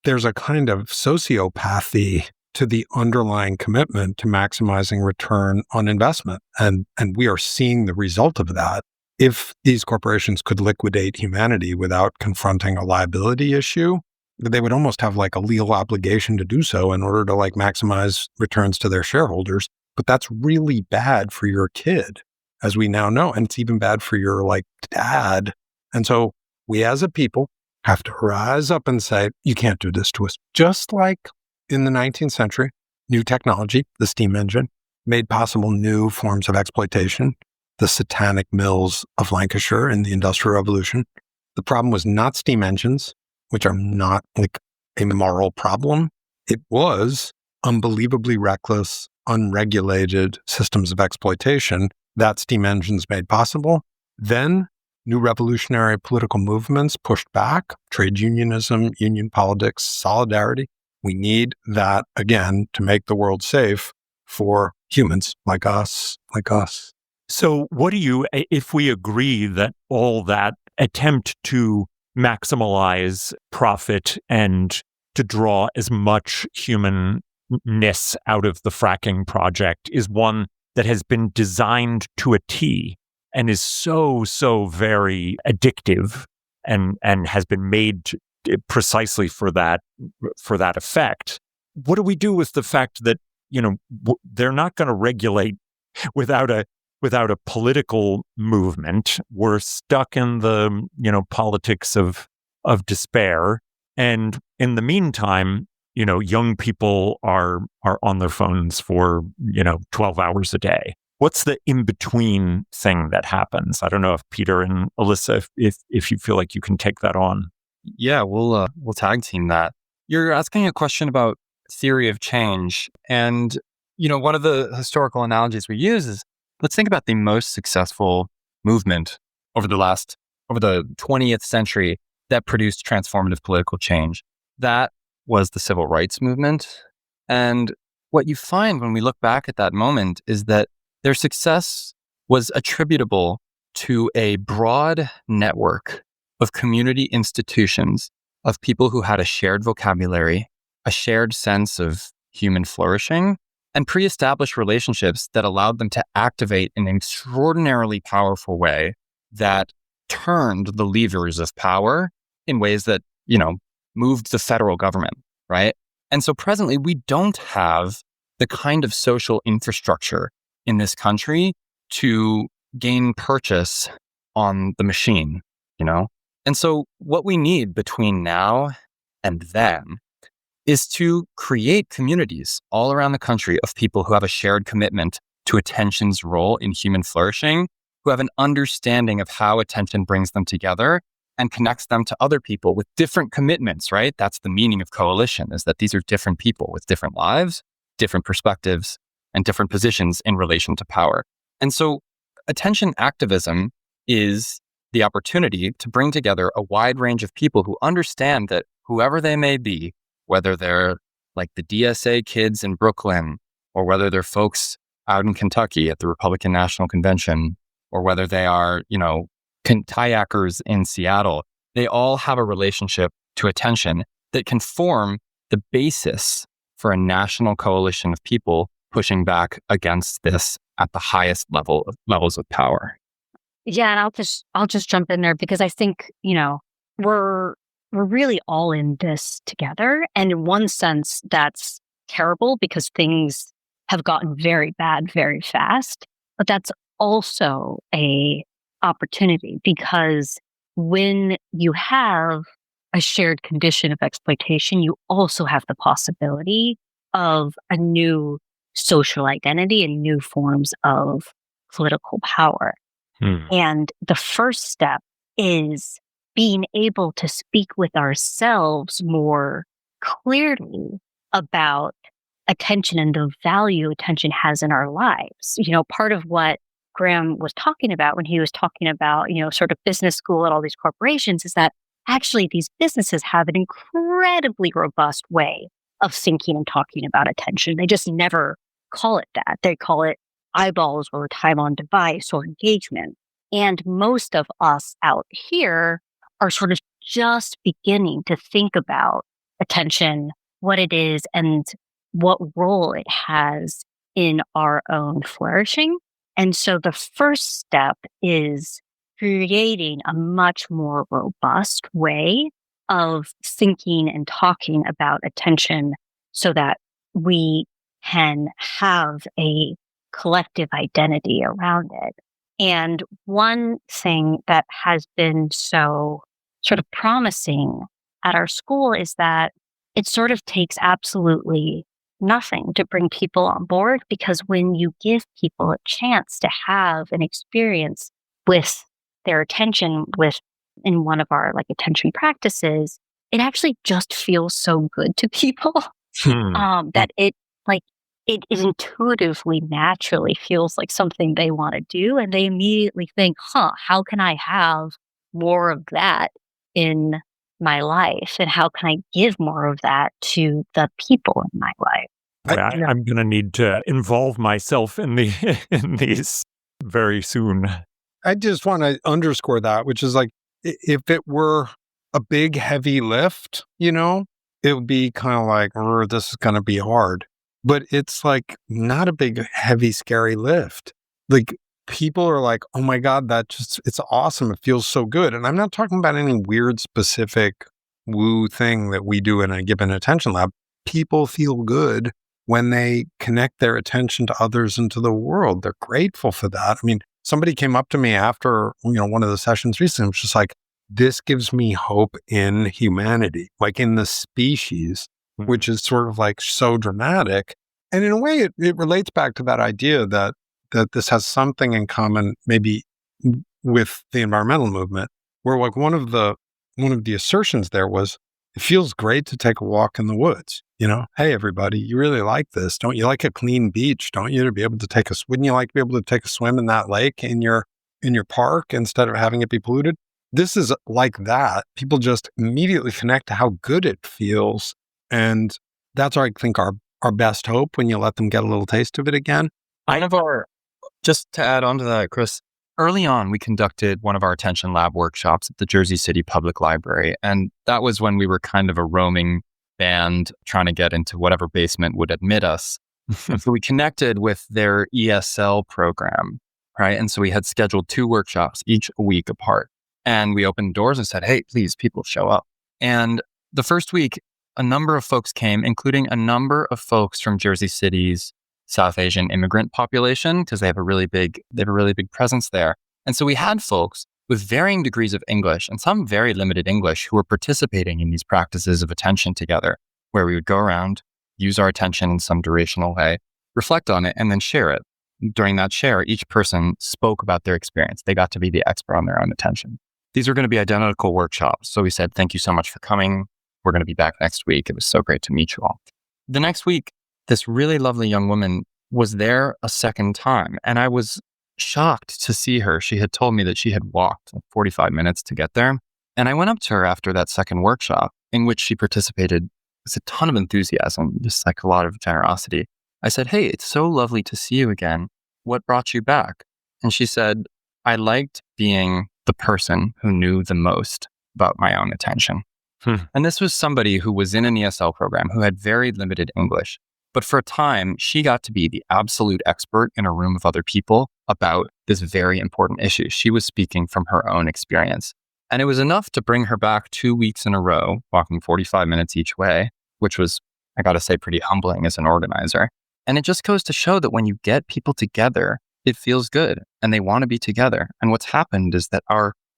there's a kind of sociopathy to the underlying commitment to maximizing return on investment. And we are seeing the result of that. If these corporations could liquidate humanity without confronting a liability issue, they would almost have a legal obligation to do so in order to maximize returns to their shareholders. But that's really bad for your kid, as we now know. And it's even bad for your dad. And so we as a people have to rise up and say, you can't do this to us. Just like in the 19th century, new technology, the steam engine, made possible new forms of exploitation, the satanic mills of Lancashire in the Industrial Revolution. The problem was not steam engines, which are not a moral problem. It was unbelievably reckless, unregulated systems of exploitation that steam engines made possible. Then new revolutionary political movements pushed back, trade unionism, union politics, solidarity. We need that, again, to make the world safe for humans like us. So what do you, if we agree that all that attempt to maximize profit and to draw as much humanness out of the fracking project is one that has been designed to a T and is so very addictive and has been made precisely for that effect. What do we do with the fact that, they're not going to regulate without a political movement? We're stuck in the, politics of despair. And in the meantime, young people are on their phones for, 12 hours a day. What's the in-between thing that happens? I don't know if Peter and Alyssa, if you feel like you can take that on. Yeah, we'll tag team that. You're asking a question about theory of change. And, one of the historical analogies we use is, let's think about the most successful movement over the 20th century that produced transformative political change. That was the civil rights movement. And what you find when we look back at that moment is that their success was attributable to a broad network of community institutions of people who had a shared vocabulary, a shared sense of human flourishing, and pre-established relationships that allowed them to activate in an extraordinarily powerful way that turned the levers of power in ways that, moved the federal government, right? And so presently, we don't have the kind of social infrastructure in this country to gain purchase on the machine, And so what we need between now and then is to create communities all around the country of people who have a shared commitment to attention's role in human flourishing, who have an understanding of how attention brings them together and connects them to other people with different commitments, right? That's the meaning of coalition, is that these are different people with different lives, different perspectives, and different positions in relation to power. And so attention activism is the opportunity to bring together a wide range of people who understand that whoever they may be, whether they're like the DSA kids in Brooklyn, or whether they're folks out in Kentucky at the Republican National Convention, or whether they are, kayakers in Seattle, they all have a relationship to attention that can form the basis for a national coalition of people pushing back against this at the highest levels of power. Yeah, and I'll just jump in there because I think, we're really all in this together. And in one sense, that's terrible because things have gotten very bad very fast. But that's also a opportunity because when you have a shared condition of exploitation, you also have the possibility of a new social identity and new forms of political power. And the first step is being able to speak with ourselves more clearly about attention and the value attention has in our lives. Part of what Graham was talking about when he was talking about, sort of business school and all these corporations is that actually these businesses have an incredibly robust way of thinking and talking about attention. They just never call it that. They call it eyeballs or time on device or engagement. And most of us out here are sort of just beginning to think about attention, what it is, and what role it has in our own flourishing. And so the first step is creating a much more robust way of thinking and talking about attention so that we can have a collective identity around it. And one thing that has been so sort of promising at our school is that it sort of takes absolutely nothing to bring people on board, because when you give people a chance to have an experience with their attention in one of our attention practices, it actually just feels so good to people that it intuitively, naturally feels like something they want to do. And they immediately think, how can I have more of that in my life? And how can I give more of that to the people in my life? I'm going to need to involve myself in these very soon. I just want to underscore that, which is if it were a big, heavy lift, it would be kind of like, this is going to be hard. But it's not a big, heavy, scary lift. People are like, oh my God, it's awesome. It feels so good. And I'm not talking about any weird, specific woo thing that we do in a given attention lab. People feel good when they connect their attention to others and to the world. They're grateful for that. I mean, somebody came up to me after, one of the sessions recently, was just like, this gives me hope in humanity, in the species, which is sort of so dramatic. And in a way, it relates back to that idea that this has something in common, maybe with the environmental movement, where one of the one of the assertions there was, it feels great to take a walk in the woods. Hey, everybody, you really like this. Don't you like a clean beach? Don't you to be able to wouldn't you like to be able to take a swim in that lake in your park instead of having it be polluted? This is like that. People just immediately connect to how good it feels. And that's, I think, our best hope when you let them get a little taste of it again. Just to add on to that, Chris, early on, we conducted one of our attention lab workshops at the Jersey City Public Library. And that was when we were kind of a roaming band trying to get into whatever basement would admit us. So we connected with their ESL program, right? And so we had scheduled 2 workshops, each a week apart. And we opened doors and said, hey, please, people show up. And the first week, a number of folks came, including a number of folks from Jersey City's South Asian immigrant population, because they have a really big presence there. And so we had folks with varying degrees of English and some very limited English who were participating in these practices of attention together, where we would go around, use our attention in some durational way, reflect on it, and then share it. During that share, each person spoke about their experience. They got to be the expert on their own attention. These were going to be identical workshops. So we said, thank you so much for coming. We're going to be back next week. It was so great to meet you all. The next week, this really lovely young woman was there a second time. And I was shocked to see her. She had told me that she had walked 45 minutes to get there. And I went up to her after that second workshop, in which she participated with a ton of enthusiasm, just like a lot of generosity. I said, hey, it's so lovely to see you again. What brought you back? And she said, I liked being the person who knew the most about my own attention. And this was somebody who was in an ESL program who had very limited English. But for a time, she got to be the absolute expert in a room of other people about this very important issue. She was speaking from her own experience. And it was enough to bring her back 2 weeks in a row, walking 45 minutes each way, which was, I got to say, pretty humbling as an organizer. And it just goes to show that when you get people together, it feels good and they want to be together. And what's happened is that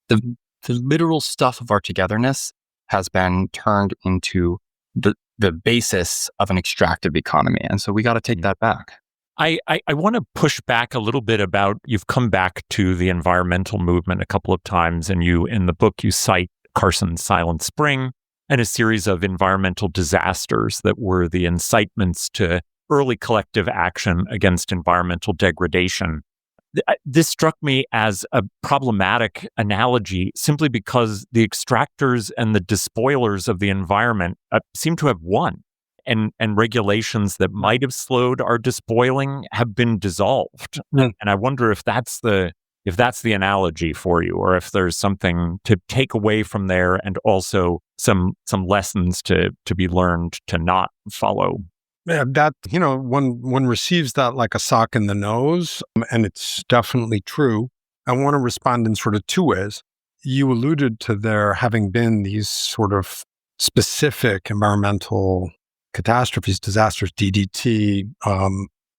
the literal stuff of our togetherness has been turned into the basis of an extractive economy. And so we got to take that back. I want to push back a little bit about, you've come back to the environmental movement a couple of times, and in the book, you cite Carson's Silent Spring and a series of environmental disasters that were the incitements to early collective action against environmental degradation. This struck me as a problematic analogy simply because the extractors and the despoilers of the environment seem to have won. And regulations that might have slowed our despoiling have been dissolved. And I wonder if that's the analogy for you, or if there's something to take away from there, and also some lessons to be learned to not follow. Yeah, that, one receives that like a sock in the nose, and it's definitely true. I want to respond in sort of 2 ways. You alluded to there having been these sort of specific environmental catastrophes, disasters, DDT,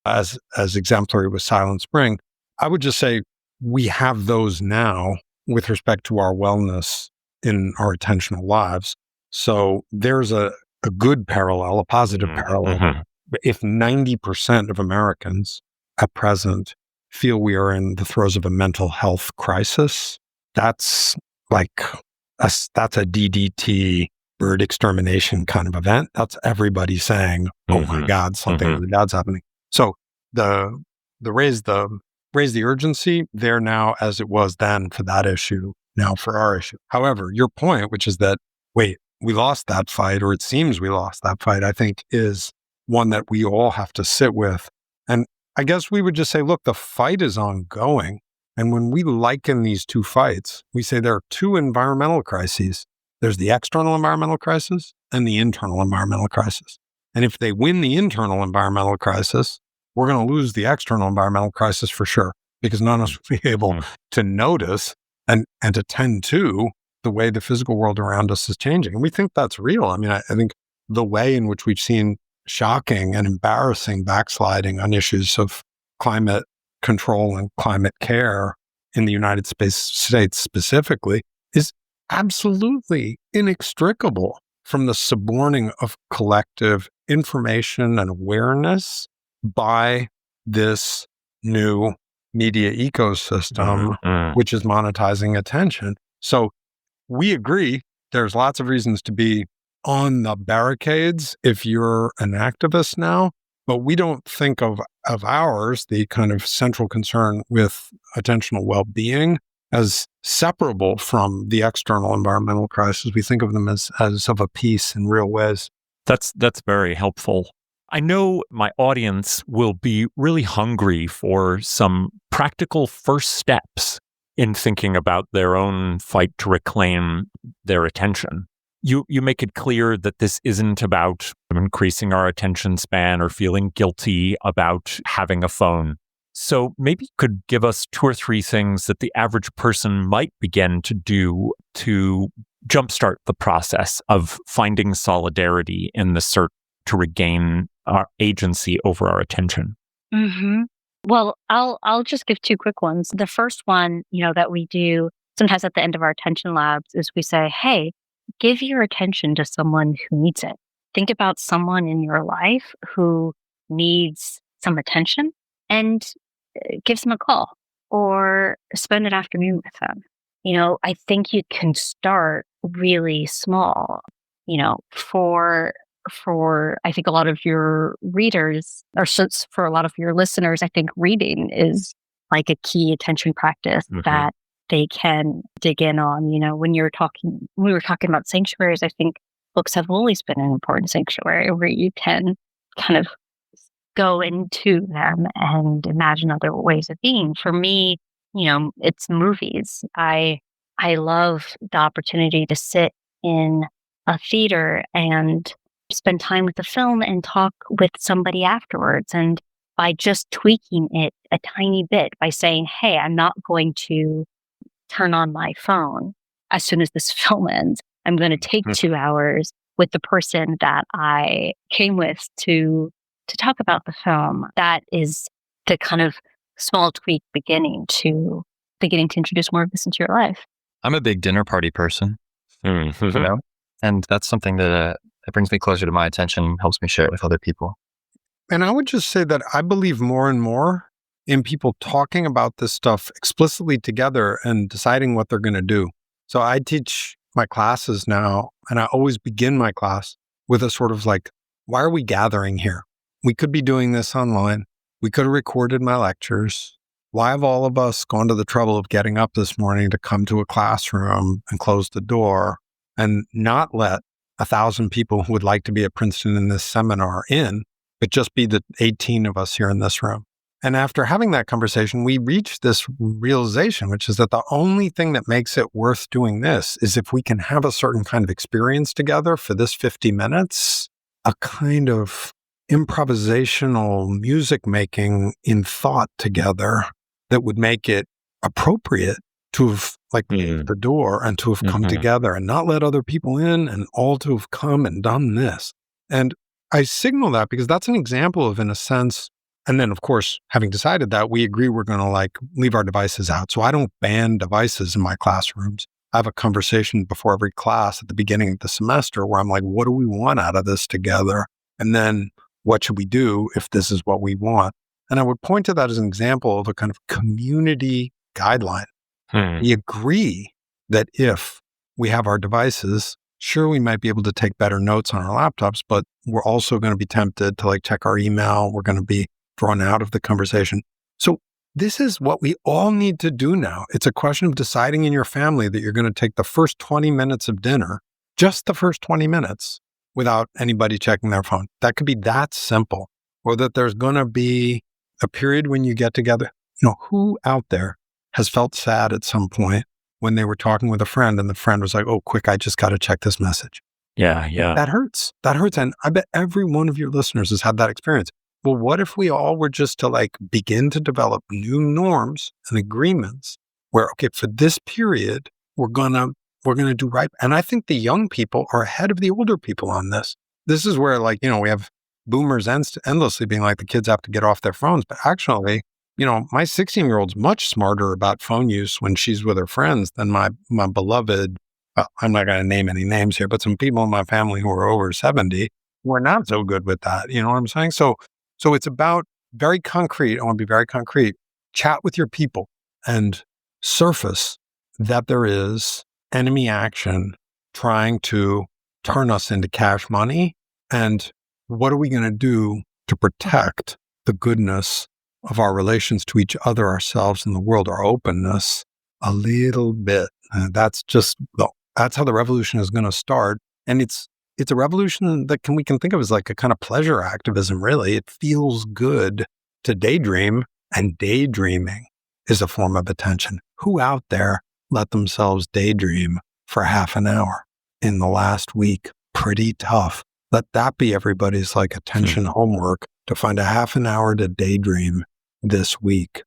as exemplary with Silent Spring. I would just say we have those now with respect to our wellness in our attentional lives. So there's a good parallel, a positive parallel. Mm-hmm. If 90% of Americans at present feel we are in the throes of a mental health crisis, that's a DDT bird extermination kind of event. That's everybody saying, "Oh my God, something really bad's happening." So the raise the urgency there now as it was then for that issue, now for our issue. However, your point, which is that, wait, we lost that fight, or it seems we lost that fight, I think is one that we all have to sit with. And I guess we would just say, look, the fight is ongoing. And when we liken these 2 fights, we say there are 2 environmental crises. There's the external environmental crisis and the internal environmental crisis. And if they win the internal environmental crisis, we're going to lose the external environmental crisis for sure, because none of us will be able to notice and attend to the way the physical world around us is changing. And we think that's real. I mean, I think the way in which we've seen shocking and embarrassing backsliding on issues of climate control and climate care in the United States specifically is absolutely inextricable from the suborning of collective information and awareness by this new media ecosystem, which is monetizing attention. So we agree there's lots of reasons to be on the barricades if you're an activist now, but we don't think of ours, the kind of central concern with attentional well-being, as separable from the external environmental crisis. We think of them as of a piece in real ways. That's very helpful. I know my audience will be really hungry for some practical first steps in thinking about their own fight to reclaim their attention. You make it clear that this isn't about increasing our attention span or feeling guilty about having a phone. So maybe you could give us 2 or 3 things that the average person might begin to do to jumpstart the process of finding solidarity in the search to regain our agency over our attention. Mm-hmm. Well, I'll just give 2 quick ones. The first one, that we do sometimes at the end of our attention labs is we say, hey, give your attention to someone who needs it. Think about someone in your life who needs some attention and give them a call or spend an afternoon with them. I think you can start really small, for I think a lot of your readers, or for a lot of your listeners, I think reading is like a key attention practice that they can dig in on. When we were talking about sanctuaries, I think books have always been an important sanctuary where you can kind of go into them and imagine other ways of being. For me, it's movies. I love the opportunity to sit in a theater and spend time with the film and talk with somebody afterwards. And by just tweaking it a tiny bit, by saying, hey, I'm not going to turn on my phone as soon as this film ends. I'm going to take 2 hours with the person that I came with to talk about the film. That is the kind of small tweak beginning to introduce more of this into your life. I'm a big dinner party person, and that's something that brings me closer to my attention, helps me share it with other people. And I would just say that I believe more and more in people talking about this stuff explicitly together and deciding what they're going to do. So I teach my classes now, and I always begin my class with a sort of like, why are we gathering here? We could be doing this online. We could have recorded my lectures. Why have all of us gone to the trouble of getting up this morning to come to a classroom and close the door and not let 1,000 people who would like to be at Princeton in this seminar in, but just be the 18 of us here in this room? And after having that conversation, we reached this realization, which is that the only thing that makes it worth doing this is if we can have a certain kind of experience together for this 50 minutes, a kind of improvisational music making in thought together that would make it appropriate to have the door and to have come together and not let other people in and all to have come and done this. And I signal that because that's an example of, in a sense, and then, of course, having decided that, we agree we're going to leave our devices out. So I don't ban devices in my classrooms. I have a conversation before every class at the beginning of the semester where I'm like, what do we want out of this together? And then what should we do if this is what we want? And I would point to that as an example of a kind of community guideline. We agree that if we have our devices, sure, we might be able to take better notes on our laptops, but we're also going to be tempted to check our email. We're going to be drawn out of the conversation. So this is what we all need to do now. It's a question of deciding in your family that you're going to take the first 20 minutes of dinner, just the first 20 minutes, without anybody checking their phone. That could be that simple. Or that there's going to be a period when you get together. Who out there has felt sad at some point when they were talking with a friend and the friend was like, oh, quick, I just got to check this message. Yeah. That hurts. And I bet every one of your listeners has had that experience. Well, what if we all were just to begin to develop new norms and agreements where, okay, for this period, we're gonna do right. And I think the young people are ahead of the older people on this. This is where we have boomers endlessly being like, the kids have to get off their phones. But actually, my 16-year-old's much smarter about phone use when she's with her friends than my beloved, I'm not going to name any names here, but some people in my family who are over 70 who are not so good with that. You know what I'm saying? So it's about very concrete. I want to be very concrete. Chat with your people and surface that there is enemy action trying to turn us into cash money? And what are we going to do to protect the goodness of our relations to each other, ourselves, and the world, our openness a little bit? That's how the revolution is going to start. And it's a revolution that we can think of as like a kind of pleasure activism, really. It feels good to daydream, and daydreaming is a form of attention. Who out there let themselves daydream for half an hour in the last week? Pretty tough. Let that be everybody's like attention homework, to find a half an hour to daydream this week.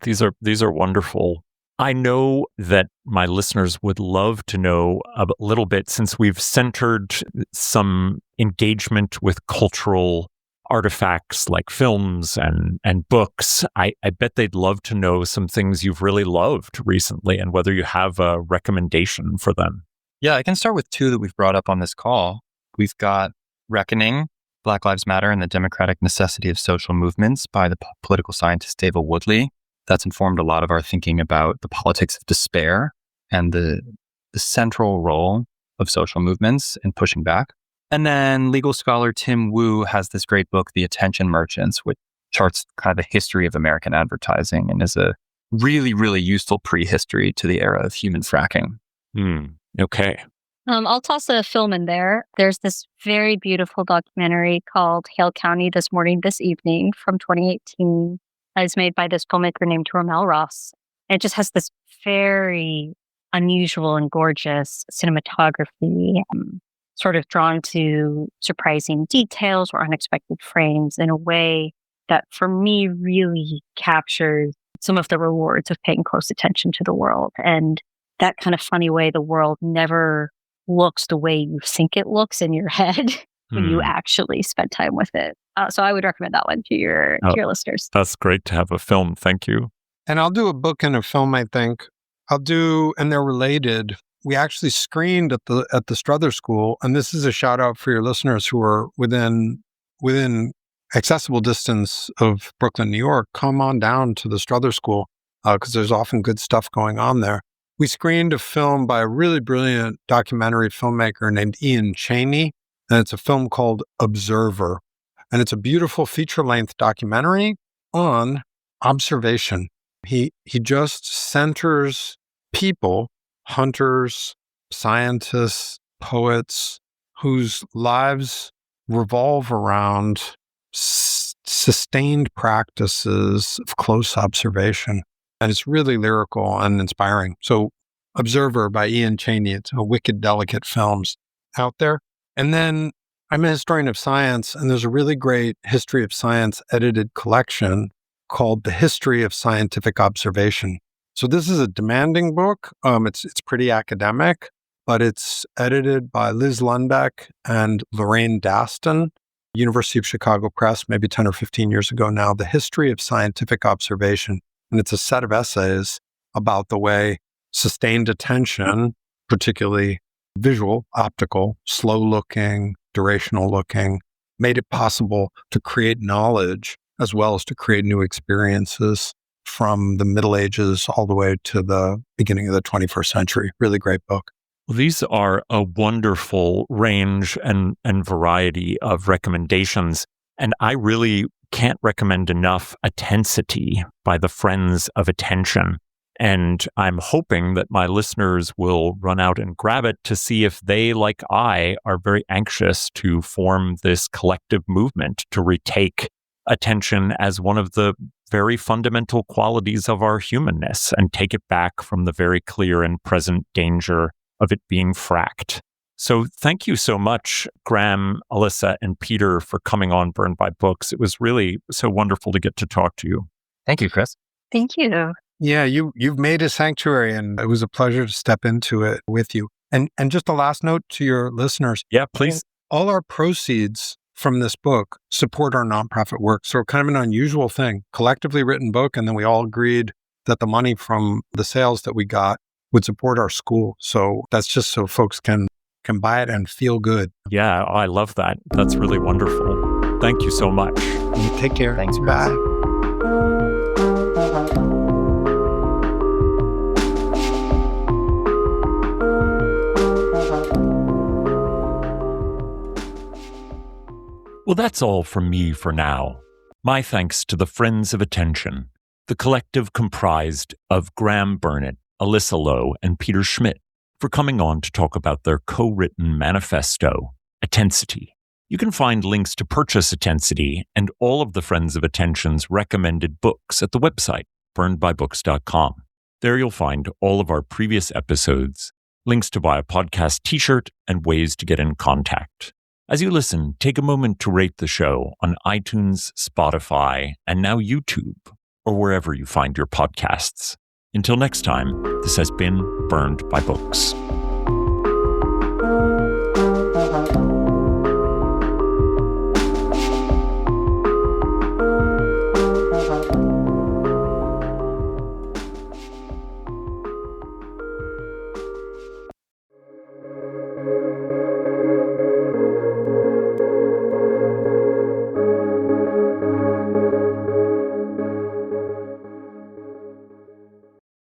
These are wonderful. I know that my listeners would love to know a little bit, since we've centered some engagement with cultural artifacts like films and books. I bet they'd love to know some things you've really loved recently, and whether you have a recommendation for them. Yeah, I can start with two that we've brought up on this call. We've got Reckoning, Black Lives Matter and the Democratic Necessity of Social Movements by the political scientist David Woodley. That's informed a lot of our thinking about the politics of despair and the central role of social movements in pushing back. And then legal scholar Tim Wu has this great book, The Attention Merchants, which charts kind of the history of American advertising and is a really, really useful prehistory to the era of human fracking. Okay. I'll toss a film in there. There's this very beautiful documentary called Hale County This Morning, This Evening from 2018. It's made by this filmmaker named Rommel Ross. And it just has this very unusual and gorgeous cinematography, sort of drawn to surprising details or unexpected frames in a way that, for me, really captures some of the rewards of paying close attention to the world. And that kind of funny way the world never looks the way you think it looks in your head when you actually spend time with it. So I would recommend that one to your listeners. That's great to have a film. Thank you. And I'll do a book and a film, I think. And they're related. We actually screened at the Strother School, and this is a shout out for your listeners who are within accessible distance of Brooklyn, New York. Come on down to the Strother School, because there's often good stuff going on there. We screened a film by a really brilliant documentary filmmaker named Ian Chaney, and it's a film called Observer. And it's a beautiful feature-length documentary on observation. He just centers people, hunters, scientists, poets, whose lives revolve around sustained practices of close observation. And it's really lyrical and inspiring. So Observer by Ian Chaney, it's a wicked, delicate films out there. And then I'm a historian of science, and there's a really great history of science edited collection called The History of Scientific Observation. So this is a demanding book. It's pretty academic, but it's edited by Liz Lundbeck and Lorraine Daston, University of Chicago Press, maybe 10 or 15 years ago now, The History of Scientific Observation. And it's a set of essays about the way sustained attention, particularly visual, optical, slow looking, durational looking, made it possible to create knowledge as well as to create new experiences from the Middle Ages all the way to the beginning of the 21st century. Really great book. Well, these are a wonderful range and variety of recommendations. And I really can't recommend enough Attensity by the Friends of Attention. And I'm hoping that my listeners will run out and grab it to see if they, like I, are very anxious to form this collective movement to retake attention as one of the very fundamental qualities of our humanness and take it back from the very clear and present danger of it being fracked. So thank you so much, Graham, Alyssa, and Peter, for coming on Burned by Books. It was really so wonderful to get to talk to you. Thank you, Chris. Thank you. Yeah, you've made a sanctuary, and it was a pleasure to step into it with you. And just a last note to your listeners. Yeah, please. All our proceeds from this book support our nonprofit work. So kind of an unusual thing, collectively written book, and then we all agreed that the money from the sales that we got would support our school. So that's just so folks can buy it and feel good. Yeah, I love that. That's really wonderful. Thank you so much. Take care. Thanks. Bye. Well, that's all from me for now. My thanks to the Friends of Attention, the collective comprised of Graham Burnett, Alyssa Loh, and Peter Schmidt, for coming on to talk about their co-written manifesto, Attensity. You can find links to purchase Attensity and all of the Friends of Attention's recommended books at the website, burnedbybooks.com. There you'll find all of our previous episodes, links to buy a podcast t-shirt, and ways to get in contact. As you listen, take a moment to rate the show on iTunes, Spotify, and now YouTube, or wherever you find your podcasts. Until next time, this has been Burned by Books.